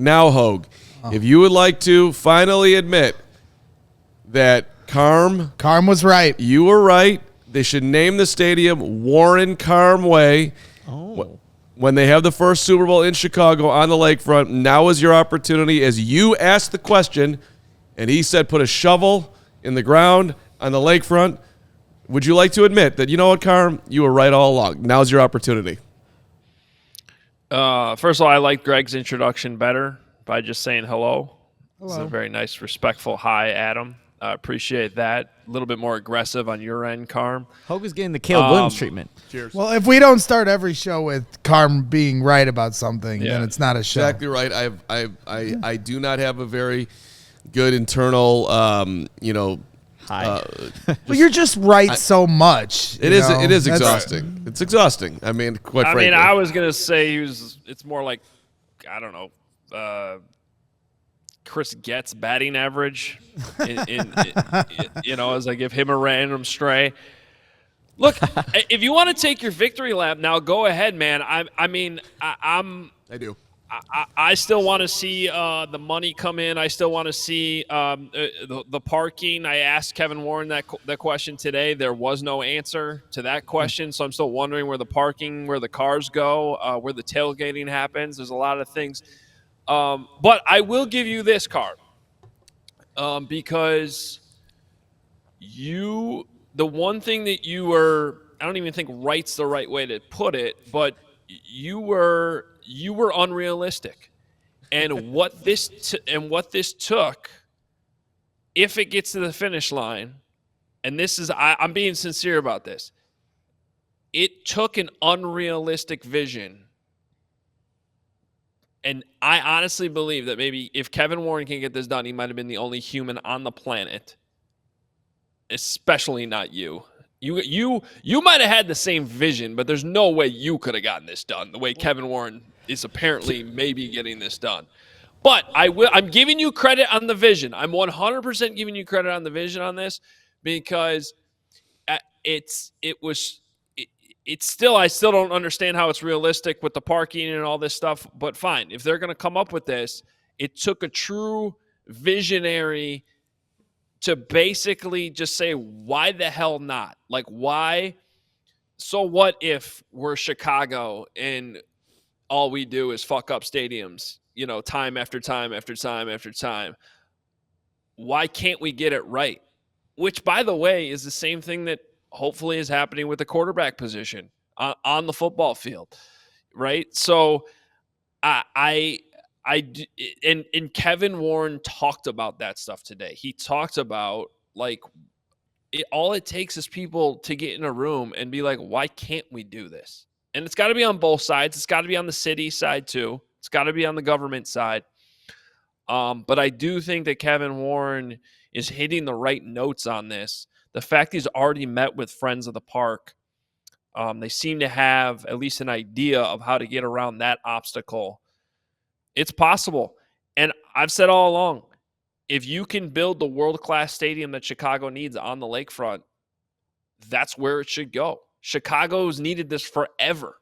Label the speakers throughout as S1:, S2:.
S1: Now, Hoge, if you would like to finally admit that Carm
S2: was right.
S1: You were right. They should name the stadium Warren Carm Way.
S3: Oh.
S1: When they have the first Super Bowl in Chicago on the lakefront, now is your opportunity as you asked the question, and he said put a shovel in the ground on the lakefront. Would you like to admit that, you know what, Carm, you were right all along? Now's your opportunity.
S3: First of all, I like Greg's introduction better by just saying hello. It's a very nice, respectful hi, Adam. I appreciate that. A little bit more aggressive on your end, Carm.
S4: Hoge is getting the Caleb Williams treatment.
S1: Cheers.
S2: Well, if we don't start every show with Carm being right about something, then it's not a show.
S1: Exactly right. I do not have a very good internal,
S4: Hi.
S2: But you're just right so much.
S1: It is exhausting. It's exhausting. I mean, quite frankly.
S3: I was gonna say it's more like, I don't know, Chris Getz batting average. As I give him a random stray. Look, if you want to take your victory lap now, go ahead, man. I
S1: do.
S3: I still want to see the money come in. I still want to see the parking. I asked Kevin Warren that question today. There was no answer to that question, so I'm still wondering where the parking, where the cars go, where the tailgating happens. There's a lot of things. But I will give you this card because the one thing that you were, I don't even think right's the right way to put it, but you were unrealistic, and what this took, if it gets to the finish line, and this is I'm being sincere about this, it took an unrealistic vision, and I honestly believe that maybe if Kevin Warren can get this done, he might have been the only human on the planet, especially not you. You might have had the same vision, but there's no way you could have gotten this done the way Kevin Warren is apparently maybe getting this done. But I'm giving you credit on the vision. I'm 100% giving you credit on the vision on this because it's still, I still don't understand how it's realistic with the parking and all this stuff, but fine. If they're going to come up with this, it took a true visionary to basically just say, why the hell not? Like, why? So what if we're Chicago and all we do is fuck up stadiums, time after time after time after time? Why can't we get it right? Which, by the way, is the same thing that hopefully is happening with the quarterback position on the football field, right? So and Kevin Warren talked about that stuff today. He talked about all it takes is people to get in a room and be like, why can't we do this? And it's got to be on both sides. It's got to be on the city side too. It's got to be on the government side. But I do think that Kevin Warren is hitting the right notes on this. The fact he's already met with Friends of the Park, they seem to have at least an idea of how to get around that obstacle. It's possible. And I've said all along, if you can build the world-class stadium that Chicago needs on the lakefront, that's where it should go. Chicago's needed this forever.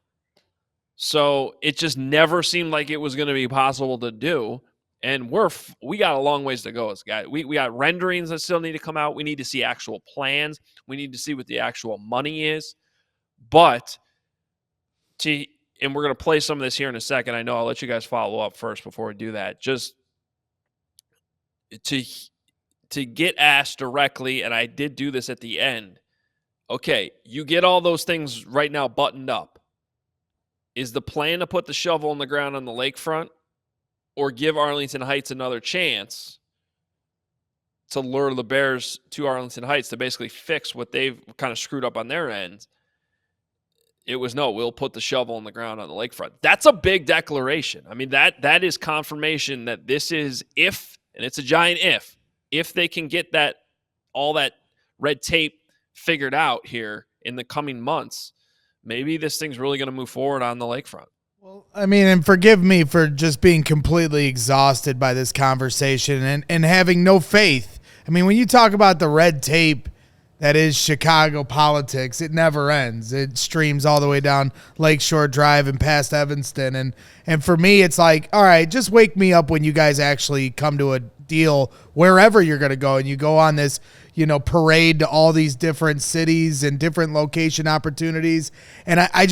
S3: So it just never seemed like it was going to be possible to do. And we got a long ways to go as guys. We got renderings that still need to come out. We need to see actual plans. We need to see what the actual money is. But and we're going to play some of this here in a second. I know I'll let you guys follow up first before we do that. Just to get asked directly, and I did do this at the end. Okay, you get all those things right now buttoned up. Is the plan to put the shovel in the ground on the lakefront or give Arlington Heights another chance to lure the Bears to Arlington Heights to basically fix what they've kind of screwed up on their end? It was, no, we'll put the shovel in the ground on the lakefront. That's a big declaration. I mean, that is confirmation that this is if, and it's a giant if they can get all that red tape figured out here in the coming months, maybe this thing's really going to move forward on the lakefront.
S2: Well, I mean, and forgive me for just being completely exhausted by this conversation and having no faith. I mean, when you talk about the red tape that is Chicago politics. It never ends. It streams all the way down Lakeshore Drive and past Evanston. And for me, it's like, all right, just wake me up when you guys actually come to a deal wherever you're going to go, and you go on this, parade to all these different cities and different location opportunities. And I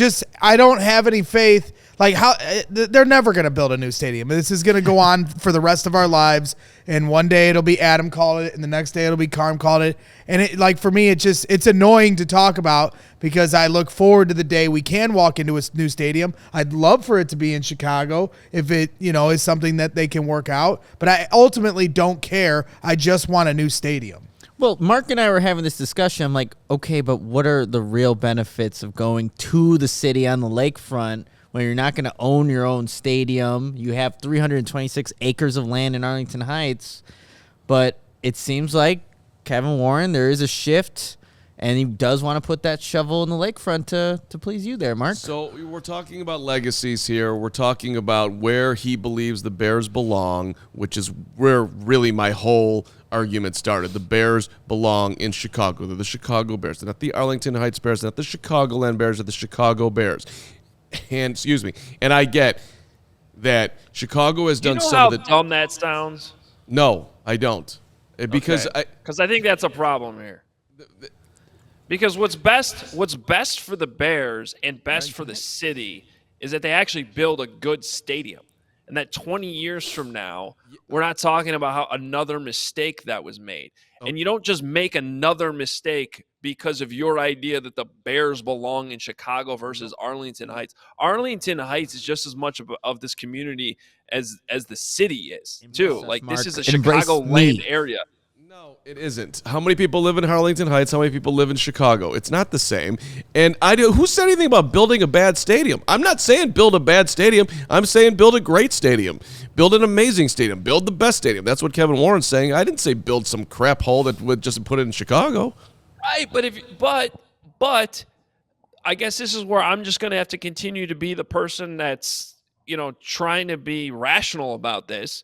S2: don't have any faith. Like, how they're never going to build a new stadium. This is going to go on for the rest of our lives. And one day it'll be Adam called it, and the next day it'll be Carm called it. And for me, it's annoying to talk about, because I look forward to the day we can walk into a new stadium. I'd love for it to be in Chicago if it, is something that they can work out. But I ultimately don't care. I just want a new stadium.
S4: Well, Mark and I were having this discussion. I'm like, okay, but what are the real benefits of going to the city on the lakefront when you're not going to own your own stadium? You have 326 acres of land in Arlington Heights, but it seems like Kevin Warren, there is a shift, and he does want to put that shovel in the lakefront to please you there, Mark.
S1: So we're talking about legacies here. We're talking about where he believes the Bears belong, which is where really my whole argument started. The Bears belong in Chicago. They're the Chicago Bears. They're not the Arlington Heights Bears. They're not the Chicagoland Bears. They're the Chicago Bears. And I get that Chicago has done some of the.
S3: How dumb that sounds?
S1: No, I don't, because
S3: I think that's a problem here. Because what's best for the Bears and best for the city is that they actually build a good stadium, and that 20 years from now, we're not talking about how another mistake that was made. And you don't just make another mistake because of your idea that the Bears belong in Chicago versus Arlington Heights. Arlington Heights is just as much of this community as the city is, too. Like, this is a Chicagoland area.
S1: No, it isn't. How many people live in Arlington Heights? How many people live in Chicago? It's not the same. And who said anything about building a bad stadium? I'm not saying build a bad stadium. I'm saying build a great stadium. Build an amazing stadium. Build the best stadium. That's what Kevin Warren's saying. I didn't say build some crap hole that would just put it in Chicago.
S3: Right, but I guess this is where I'm just going to have to continue to be the person that's, trying to be rational about this.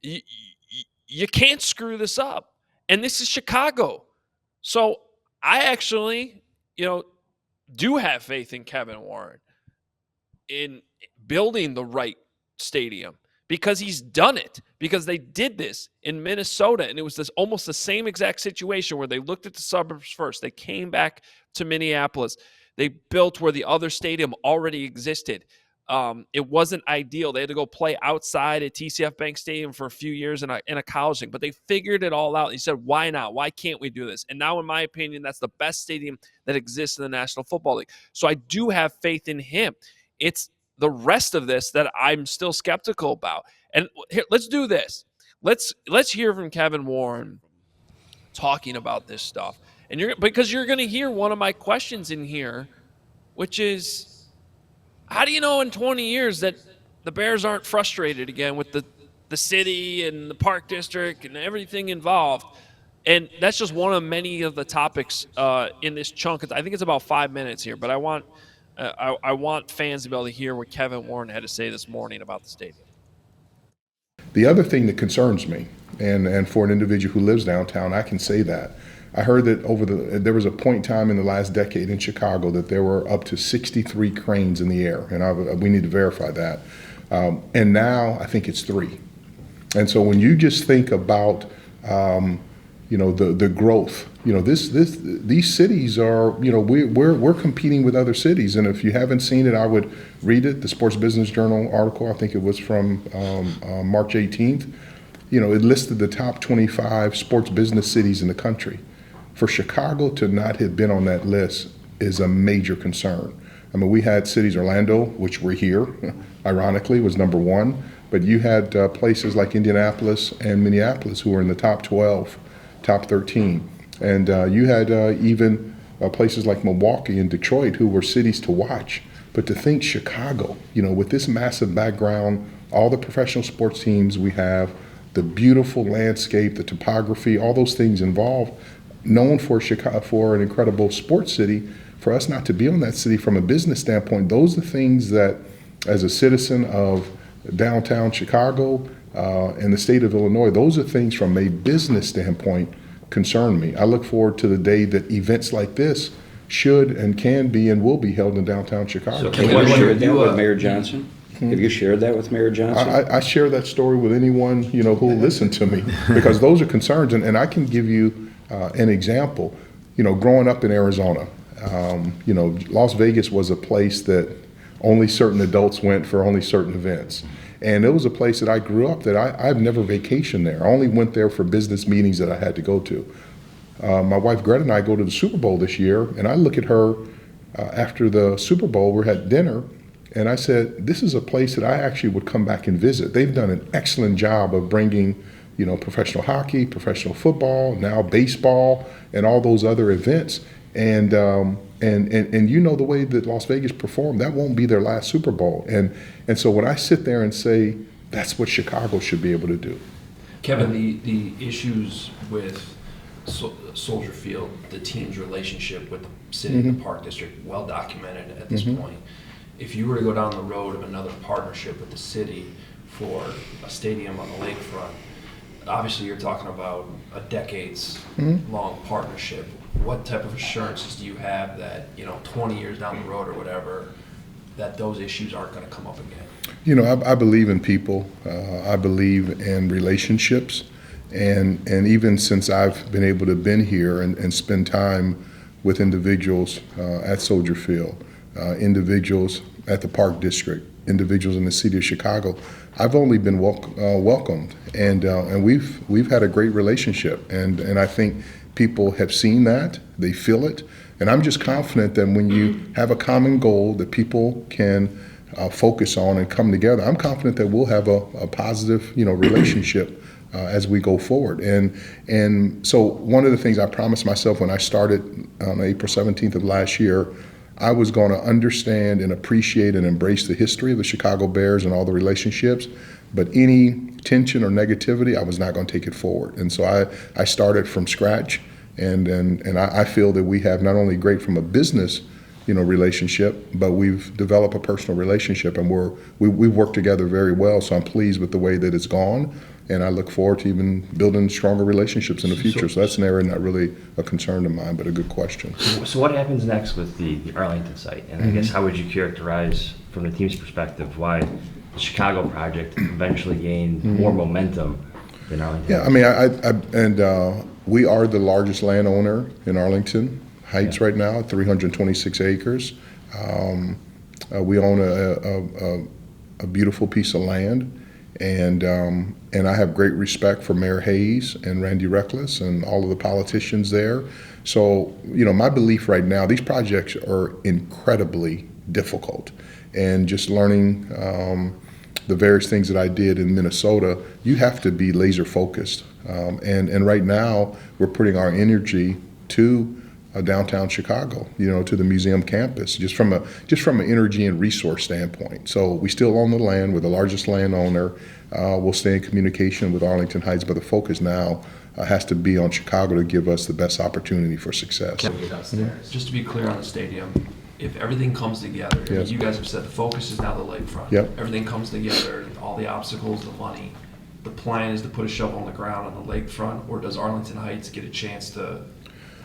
S3: You can't screw this up. And this is Chicago. So I actually, do have faith in Kevin Warren in building the right stadium, because he's done it, because they did this in Minnesota, and it was almost the same exact situation where they looked at the suburbs first. They came back to Minneapolis. They built where the other stadium already existed. It wasn't ideal. They had to go play outside at TCF Bank Stadium for a few years in a college thing, but they figured it all out. He said, why not? Why can't we do this? And now, in my opinion, that's the best stadium that exists in the National Football League. So I do have faith in him. It's the rest of this that I'm still skeptical about. And here, let's do this. Let's hear from Kevin Warren talking about this stuff. And because you're going to hear one of my questions in here, which is, how do you know in 20 years that the Bears aren't frustrated again with the city and the Park District and everything involved? And that's just one of many of the topics in this chunk. I think it's about 5 minutes here, but I want fans to be able to hear what Kevin Warren had to say this morning about the stadium.
S5: The other thing that concerns me, and for an individual who lives downtown, I can say that. I heard that there was a point in time in the last decade in Chicago that there were up to 63 cranes in the air, and we need to verify that. And now I think it's 3. And so when you just think about the growth, these cities are, we're competing with other cities. And if you haven't seen it, I would read it. The Sports Business Journal article, I think it was from March 18th. It listed the top 25 sports business cities in the country. For Chicago to not have been on that list is a major concern. I mean, we had cities, Orlando, which we're here, ironically, was number 1. But you had places like Indianapolis and Minneapolis who were in the top 12, top 13. And you had even places like Milwaukee and Detroit who were cities to watch. But to think Chicago, with this massive background, all the professional sports teams we have, the beautiful landscape, the topography, all those things involved, known for Chicago, for an incredible sports city, for us not to be on that city from a business standpoint, those are things that, as a citizen of downtown Chicago and the state of Illinois, those are things from a business standpoint concern me. I look forward to the day that events like this should and can be and will be held in downtown Chicago.
S6: So have you shared that with Mayor Johnson? Have you shared that with Mayor Johnson?
S5: I share that story with anyone, who will listen to me, because those are concerns. And I can give you an example. Growing up in Arizona, Las Vegas was a place that only certain adults went for only certain events. And it was a place that I grew up that I've never vacationed there. I only went there for business meetings that I had to go to. My wife Greta and I go to the Super Bowl this year, and I look at her after the Super Bowl, we're at dinner, and I said, this is a place that I actually would come back and visit. They've done an excellent job of bringing, professional hockey, professional football, now baseball, and all those other events. And the way that Las Vegas performed, that won't be their last Super Bowl. And so when I sit there and say, that's what Chicago should be able to do.
S7: Kevin, the issues with Soldier Field, the team's relationship with the city and the Park District, well documented at this point. If you were to go down the road of another partnership with the city for a stadium on the lakefront, obviously you're talking about a decades-long partnership. What type of assurances do you have that 20 years down the road or whatever, that those issues aren't going to come up again?
S5: I believe in people. I believe in relationships. And even since I've been able to been here and spend time with individuals at Soldier Field, individuals at the Park District, individuals in the city of Chicago, I've only been welcomed, and we've had a great relationship, and I think people have seen that, they feel it, and I'm just confident that when you have a common goal that people can focus on and come together, I'm confident that we'll have a positive relationship as we go forward. And so one of the things I promised myself when I started on April 17th of last year, I was going to understand and appreciate and embrace the history of the Chicago Bears and all the relationships, but any tension or negativity, I was not going to take it forward. And so I started from scratch, and I feel that we have not only great from a business relationship, but we've developed a personal relationship, and we've worked together very well. So I'm pleased with the way that it's gone, and I look forward to even building stronger relationships in the future. So that's an area not really a concern of mine, but a good question.
S8: So what happens next with the Arlington site? And I guess how would you characterize, from the team's perspective, why the Chicago project eventually gained more momentum than Arlington?
S5: Yeah, I mean, we are the largest landowner in Arlington Heights right now, 326 acres. We own a beautiful piece of land, and I have great respect for Mayor Hayes and Randy Reckless and all of the politicians there. So, my belief right now, these projects are incredibly difficult, and just learning the various things that I did in Minnesota, you have to be laser focused. And right now, we're putting our energy to downtown Chicago, to the museum campus, just from an energy and resource standpoint. So we still own the land. We're the largest landowner. We'll stay in communication with Arlington Heights, but the focus now has to be on Chicago to give us the best opportunity for success.
S7: Just to be clear on the stadium, if everything comes together,
S5: Yes.
S7: you guys have said the focus is now the lakefront.
S5: Yep.
S7: Everything comes together, all the obstacles, the money. The plan is to put a shovel on the ground on the lakefront, or does Arlington Heights get a chance to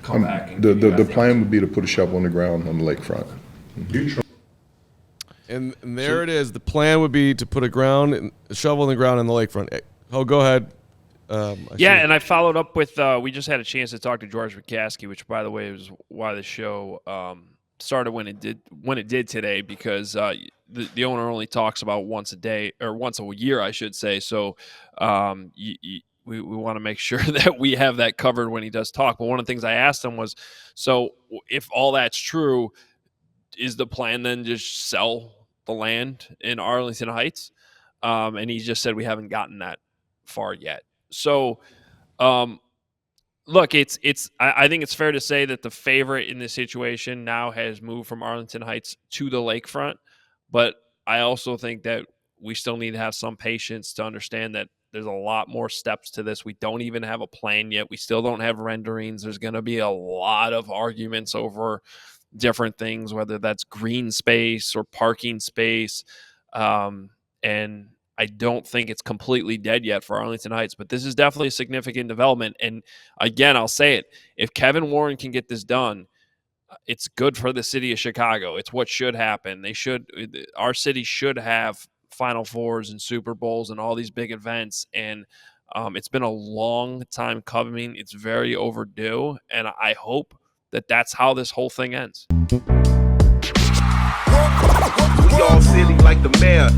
S7: come back? And
S5: The plan would be to put a shovel on the ground on the lakefront.
S1: And there it is. The plan would be to put a shovel in the ground on the lakefront. Oh, go ahead.
S3: And I followed up with, we just had a chance to talk to George McCaskey, which, by the way, was why the show started when it did today, because the owner only talks about once a day, or once a year, I should say. So we want to make sure that we have that covered when he does talk. But one of the things I asked him was, so if all that's true, is the plan then just sell the land in Arlington Heights? And he just said we haven't gotten that far yet. So, look, I think it's fair to say that the favorite in this situation now has moved from Arlington Heights to the lakefront. But I also think that we still need to have some patience to understand that there's a lot more steps to this. We don't even have a plan yet. We still don't have renderings. There's going to be a lot of arguments over different things, whether that's green space or parking space. And I don't think it's completely dead yet for Arlington Heights, but this is definitely a significant development. And again, I'll say it, if Kevin Warren can get this done, it's good for the city of Chicago. It's what should happen. Our city should have Final Fours and Super Bowls and all these big events. And it's been a long time coming. It's very overdue. And I hope that that's how this whole thing ends.
S9: We all silly like the mayor.